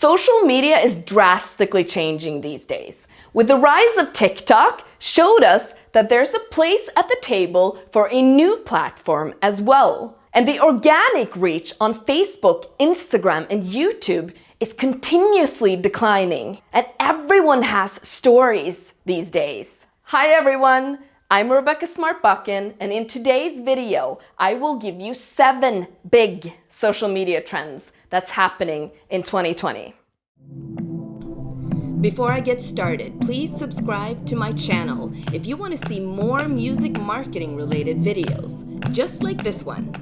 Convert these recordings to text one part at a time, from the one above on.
Social media is drastically changing these days. With the rise of TikTok, showed us that there's a place at the table for a new platform as well. And the organic reach on Facebook, Instagram, and YouTube is continuously declining. And everyone has stories these days. Hi everyone, I'm Rebecca Smart-Buchan, and in today's video, I will give you 7 big social media trends that's happening in 2020. Before I get started, please subscribe to my channel if you want to see more music marketing related videos, just like this one.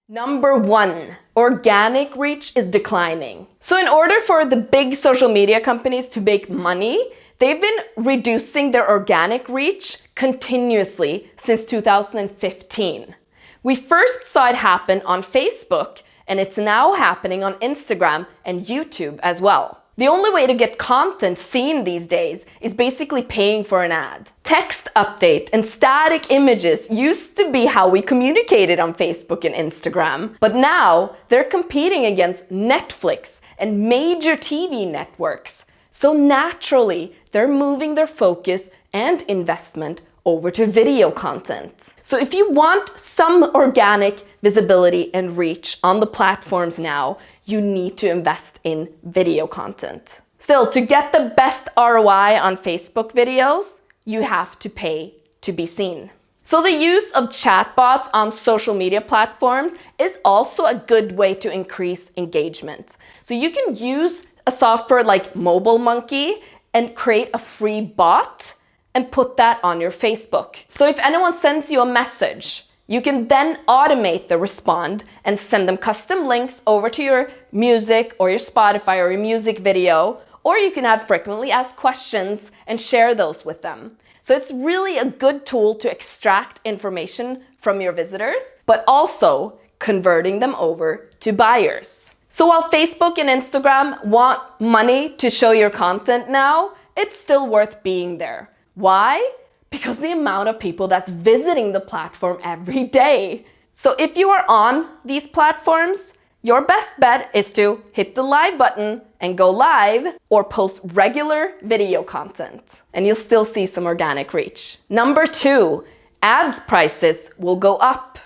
Number 1, organic reach is declining. So in order for the big social media companies to make money, they've been reducing their organic reach continuously since 2015. We first saw it happen on Facebook, and it's now happening on Instagram and YouTube as well. The only way to get content seen these days is basically paying for an ad. Text update and static images used to be how we communicated on Facebook and Instagram, but now they're competing against Netflix and major TV networks. So naturally, they're moving their focus and investment over to video content. So if you want some organic visibility and reach on the platforms now, you need to invest in video content. Still, to get the best ROI on Facebook videos, you have to pay to be seen. So the use of chatbots on social media platforms is also a good way to increase engagement. So you can use a software like MobileMonkey and create a free bot and put that on your Facebook. So if anyone sends you a message, you can then automate the respond and send them custom links over to your music or your Spotify or your music video, or you can have frequently asked questions and share those with them. So it's really a good tool to extract information from your visitors, but also converting them over to buyers. So while Facebook and Instagram want money to show your content now, it's still worth being there. Why? Because the amount of people that's visiting the platform every day. So if you are on these platforms, your best bet is to hit the live button and go live or post regular video content, and you'll still see some organic reach. Number 2, ads prices will go up.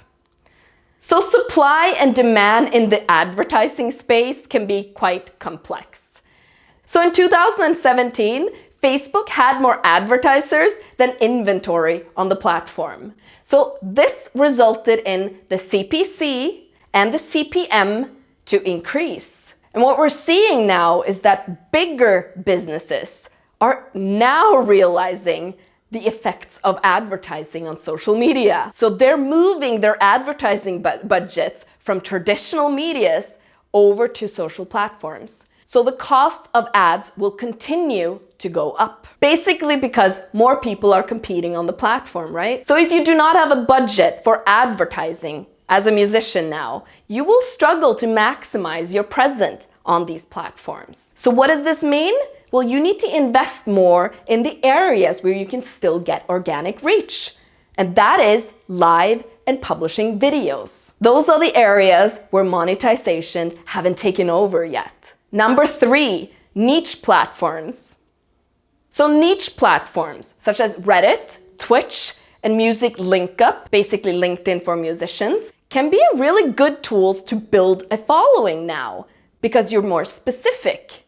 So supply and demand in the advertising space can be quite complex. So in 2017, Facebook had more advertisers than inventory on the platform. So this resulted in the CPC and the CPM to increase. And what we're seeing now is that bigger businesses are now realizing the effects of advertising on social media. So they're moving their advertising budgets from traditional medias over to social platforms. So the cost of ads will continue to go up. Basically because more people are competing on the platform, right? So if you do not have a budget for advertising as a musician now, you will struggle to maximize your presence on these platforms. So what does this mean? Well, you need to invest more in the areas where you can still get organic reach. And that is live and publishing videos. Those are the areas where monetization haven't taken over yet. Number 3, niche platforms. So niche platforms such as Reddit, Twitch, and Music Linkup, basically LinkedIn for musicians, can be really good tools to build a following now because you're more specific.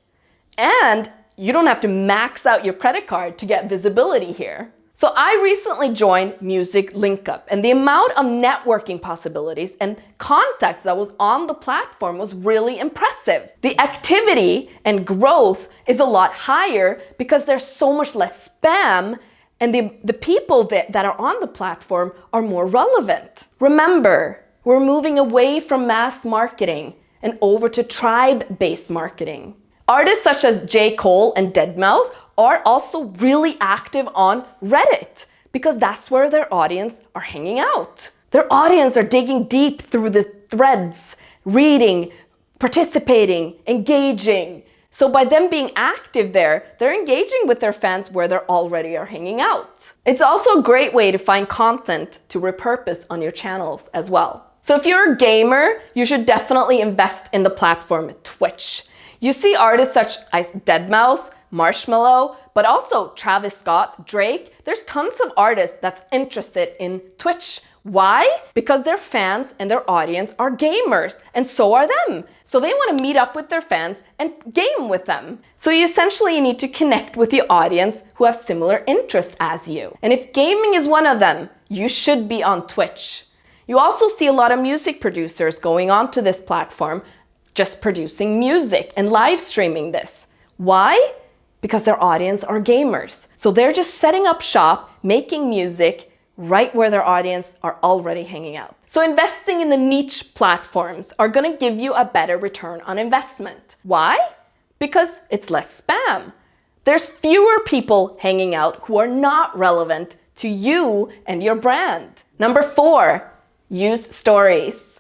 And you don't have to max out your credit card to get visibility here. So I recently joined Music Linkup, and the amount of networking possibilities and contacts that was on the platform was really impressive. The activity and growth is a lot higher because there's so much less spam, and the people that are on the platform are more relevant. Remember, we're moving away from mass marketing and over to tribe-based marketing. Artists such as J. Cole and Deadmau5 are also really active on Reddit because that's where their audience are hanging out. Their audience are digging deep through the threads, reading, participating, engaging. So by them being active there, they're engaging with their fans where they already are hanging out. It's also a great way to find content to repurpose on your channels as well. So if you're a gamer, you should definitely invest in the platform Twitch. You see artists such as Deadmau5, Marshmello, but also Travis Scott, Drake. There's tons of artists that's interested in Twitch. Why? Because their fans and their audience are gamers, and so are them. So they want to meet up with their fans and game with them. So you essentially need to connect with the audience who have similar interests as you. And if gaming is one of them, you should be on Twitch. You also see a lot of music producers going onto this platform, just producing music and live streaming this. Why? Because their audience are gamers. So they're just setting up shop, making music right where their audience are already hanging out. So investing in the niche platforms are gonna give you a better return on investment. Why? Because it's less spam. There's fewer people hanging out who are not relevant to you and your brand. Number 4, use stories.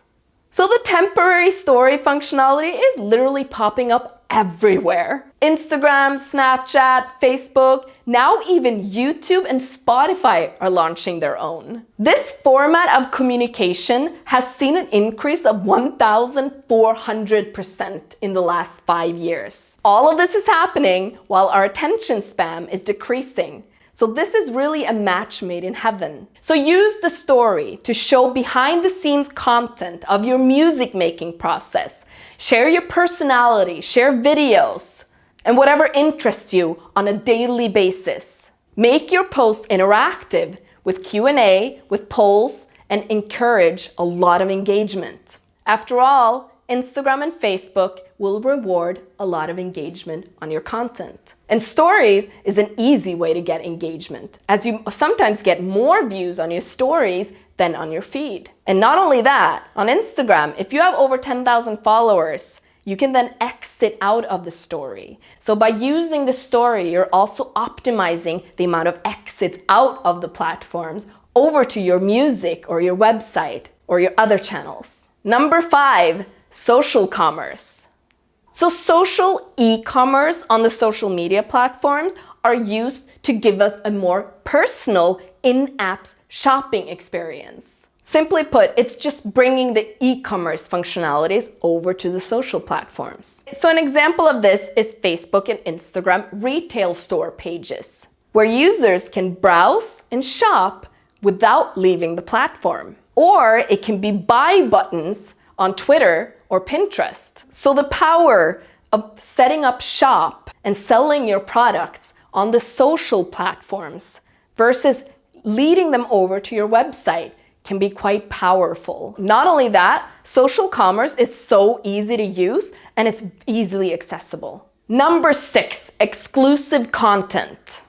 So the temporary story functionality is literally popping up everywhere. Instagram, Snapchat, Facebook, now even YouTube and Spotify are launching their own. This format of communication has seen an increase of 1,400% in the last 5 years. All of this is happening while our attention span is decreasing. So this is really a match made in heaven. So use the story to show behind the scenes content of your music making process. Share your personality, share videos, and whatever interests you on a daily basis. Make your post interactive with Q&A, with polls, and encourage a lot of engagement. After all, Instagram and Facebook will reward a lot of engagement on your content. And stories is an easy way to get engagement, as you sometimes get more views on your stories than on your feed. And not only that, on Instagram, if you have over 10,000 followers, you can then exit out of the story. So by using the story, you're also optimizing the amount of exits out of the platforms over to your music or your website or your other channels. Number 5, social commerce. So social e-commerce on the social media platforms are used to give us a more personal in-app shopping experience. Simply put, it's just bringing the e-commerce functionalities over to the social platforms. So an example of this is Facebook and Instagram retail store pages, where users can browse and shop without leaving the platform. Or it can be buy buttons on Twitter or Pinterest. So the power of setting up shop and selling your products on the social platforms versus leading them over to your website can be quite powerful. Not only that, social commerce is so easy to use and it's easily accessible. Number 6, exclusive content.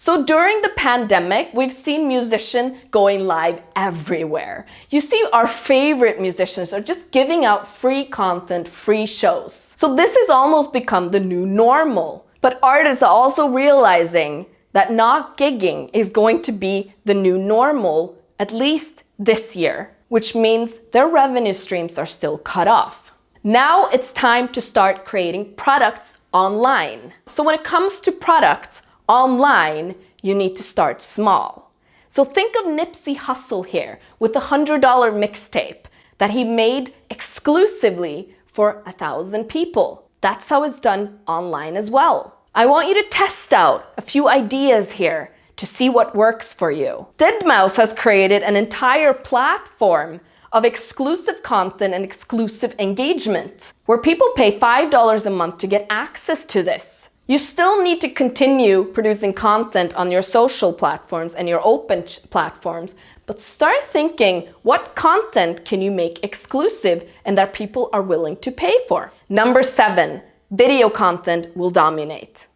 So during the pandemic, we've seen musicians going live everywhere. You see our favorite musicians are just giving out free content, free shows. So this has almost become the new normal. But artists are also realizing that not gigging is going to be the new normal, at least this year, which means their revenue streams are still cut off. Now it's time to start creating products online. So when it comes to products, online, you need to start small. So think of Nipsey Hussle here with the $100 mixtape that he made exclusively for 1,000 people. That's how it's done online as well. I want you to test out a few ideas here to see what works for you. Deadmau5 has created an entire platform of exclusive content and exclusive engagement, where people pay $5 a month to get access to this. You still need to continue producing content on your social platforms and your open platforms, but start thinking, what content can you make exclusive and that people are willing to pay for? Number 7, video content will dominate.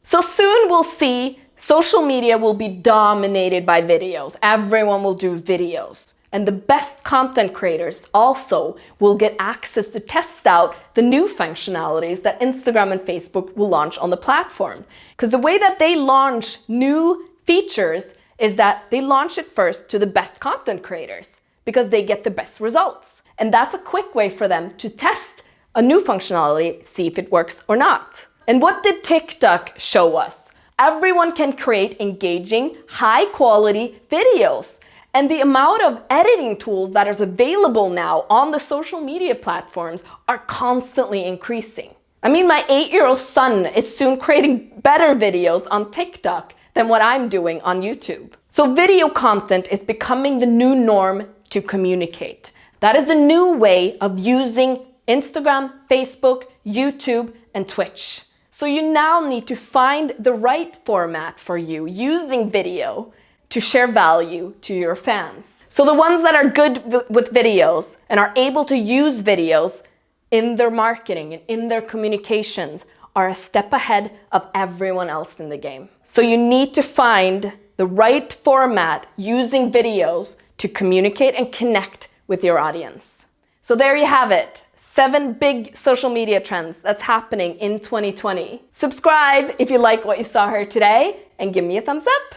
So soon we'll see social media will be dominated by videos. Everyone will do videos. And the best content creators also will get access to test out the new functionalities that Instagram and Facebook will launch on the platform. Because the way that they launch new features is that they launch it first to the best content creators because they get the best results. And that's a quick way for them to test a new functionality, see if it works or not. And what did TikTok show us? Everyone can create engaging, high quality videos. And the amount of editing tools that is available now on the social media platforms are constantly increasing. I mean, my 8-year-old son is soon creating better videos on TikTok than what I'm doing on YouTube. So video content is becoming the new norm to communicate. That is the new way of using Instagram, Facebook, YouTube, and Twitch. So you now need to find the right format for you using video to share value to your fans. So the ones that are good with videos and are able to use videos in their marketing and in their communications are a step ahead of everyone else in the game. So you need to find the right format using videos to communicate and connect with your audience. So there you have it. 7 big social media trends that's happening in 2020. Subscribe if you like what you saw here today and give me a thumbs up.